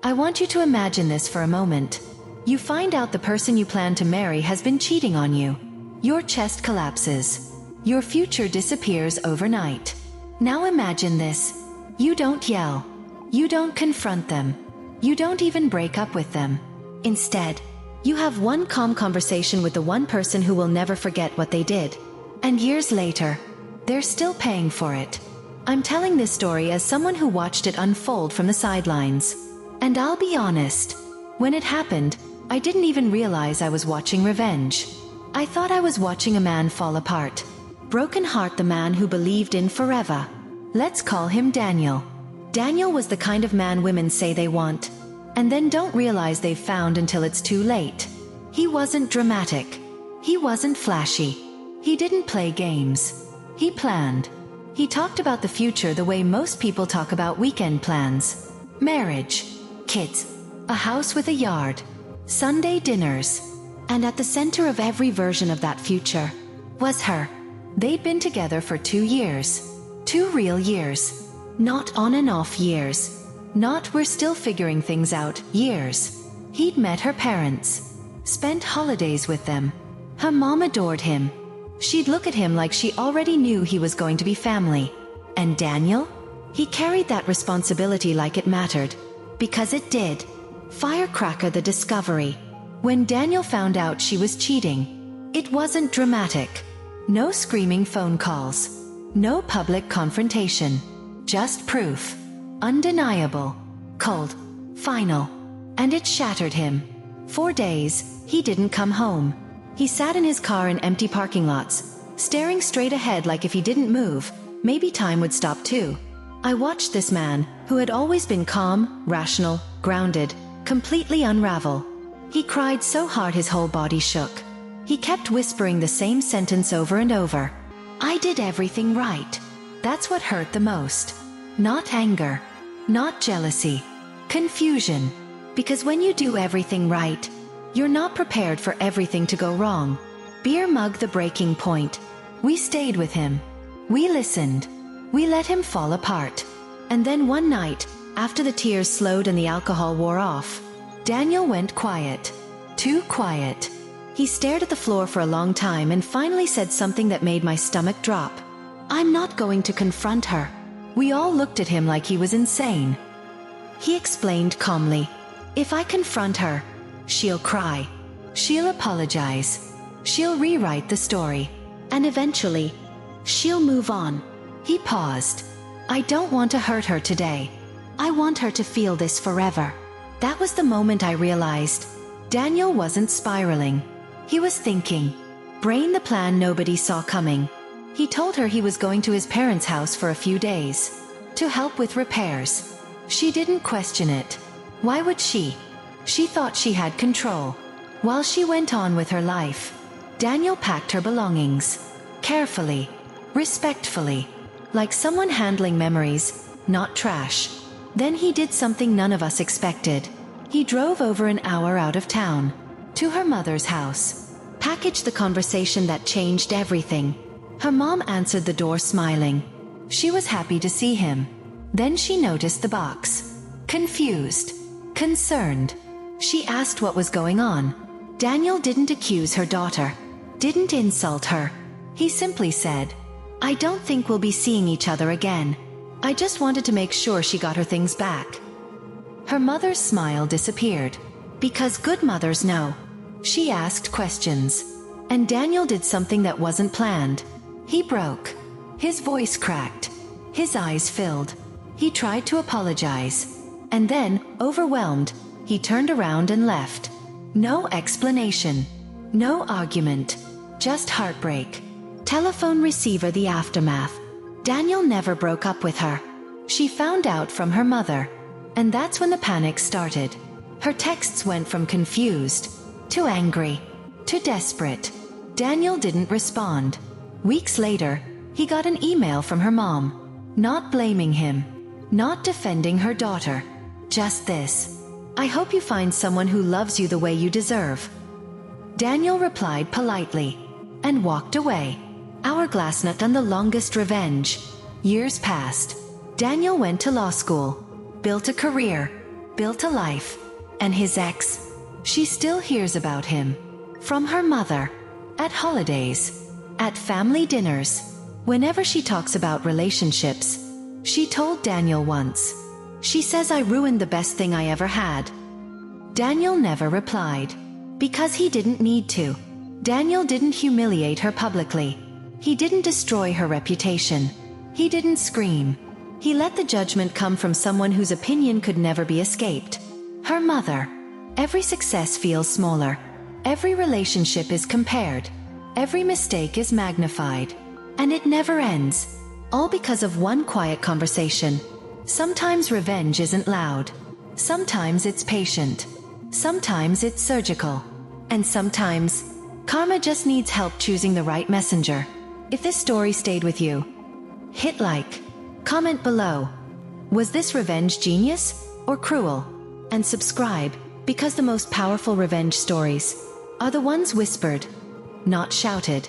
I want you to imagine this for a moment. You find out the person you plan to marry has been cheating on you. Your chest collapses. Your future disappears overnight. Now imagine this. You don't yell. You don't confront them. You don't even break up with them. Instead, you have one calm conversation with the one person who will never forget what they did. And years later, they're still paying for it. I'm telling this story as someone who watched it unfold from the sidelines. And I'll be honest, when it happened, I didn't even realize I was watching revenge. I thought I was watching a man fall apart. Broken heart, the man who believed in forever. Let's call him Daniel. Daniel was the kind of man women say they want, and then don't realize they've found until it's too late. He wasn't dramatic. He wasn't flashy. He didn't play games. He planned. He talked about the future the way most people talk about weekend plans. Marriage. Kids. A house with a yard. Sunday dinners. And at the center of every version of that future was her. They'd been together for 2 years. 2 real years. Not on and off years. Not we're still figuring things out years. He'd met her parents. Spent holidays with them. Her mom adored him. She'd look at him like she already knew he was going to be family. And Daniel? He carried that responsibility like it mattered. Because it did. Firecracker, the discovery. When Daniel found out she was cheating, it wasn't dramatic. No screaming phone calls. No public confrontation. Just proof. Undeniable. Cold. Final. And it shattered him. 4 days, he didn't come home. He sat in his car in empty parking lots, staring straight ahead like if he didn't move, maybe time would stop too. I watched this man, who had always been calm, rational, grounded, completely unravel. He cried so hard his whole body shook. He kept whispering the same sentence over and over. I did everything right. That's what hurt the most. Not anger. Not jealousy. Confusion. Because when you do everything right, you're not prepared for everything to go wrong. Beer mug, the breaking point. We stayed with him. We listened. We let him fall apart. And then one night, after the tears slowed and the alcohol wore off, Daniel went quiet. Too quiet. He stared at the floor for a long time and finally said something that made my stomach drop. I'm not going to confront her. We all looked at him like he was insane. He explained calmly. If I confront her, she'll cry. She'll apologize. She'll rewrite the story. And eventually, she'll move on. He paused. I don't want to hurt her today. I want her to feel this forever. That was the moment I realized Daniel wasn't spiraling. He was thinking. Brain the plan nobody saw coming. He told her he was going to his parents' house for a few days to help with repairs. She didn't question it. Why would she? She thought she had control. While she went on with her life, Daniel packed her belongings. Carefully. Respectfully. Like someone handling memories, not trash. Then he did something none of us expected. He drove over an hour out of town. To her mother's house. Packaged the conversation that changed everything. Her mom answered the door smiling. She was happy to see him. Then she noticed the box. Confused. Concerned. She asked what was going on. Daniel didn't accuse her daughter. Didn't insult her. He simply said, I don't think we'll be seeing each other again. I just wanted to make sure she got her things back. Her mother's smile disappeared. Because good mothers know. She asked questions. And Daniel did something that wasn't planned. He broke. His voice cracked. His eyes filled. He tried to apologize. And then, overwhelmed, he turned around and left. No explanation. No argument. Just heartbreak. Telephone receiver, the aftermath. Daniel never broke up with her. She found out from her mother. And that's when the panic started. Her texts went from confused to angry to desperate. Daniel didn't respond. Weeks later, he got an email from her mom. Not blaming him. Not defending her daughter. Just this. I hope you find someone who loves you the way you deserve. Daniel replied politely. And walked away. Hourglass not done the longest revenge. Years passed. Daniel went to law school. Built a career. built a life. And his ex? She still hears about him. From her mother. At holidays. At family dinners. Whenever she talks about relationships. She told Daniel once. She says I ruined the best thing I ever had. Daniel never replied. Because he didn't need to. Daniel didn't humiliate her publicly. He didn't destroy her reputation. He didn't scream. He let the judgment come from someone whose opinion could never be escaped. Her mother. Every success feels smaller. Every relationship is compared. Every mistake is magnified. And it never ends. All because of one quiet conversation. Sometimes revenge isn't loud. Sometimes it's patient. Sometimes it's surgical. And sometimes, karma just needs help choosing the right messenger. If this story stayed with you, hit like. Comment below. Was this revenge genius or cruel? And subscribe, because the most powerful revenge stories are the ones whispered, not shouted.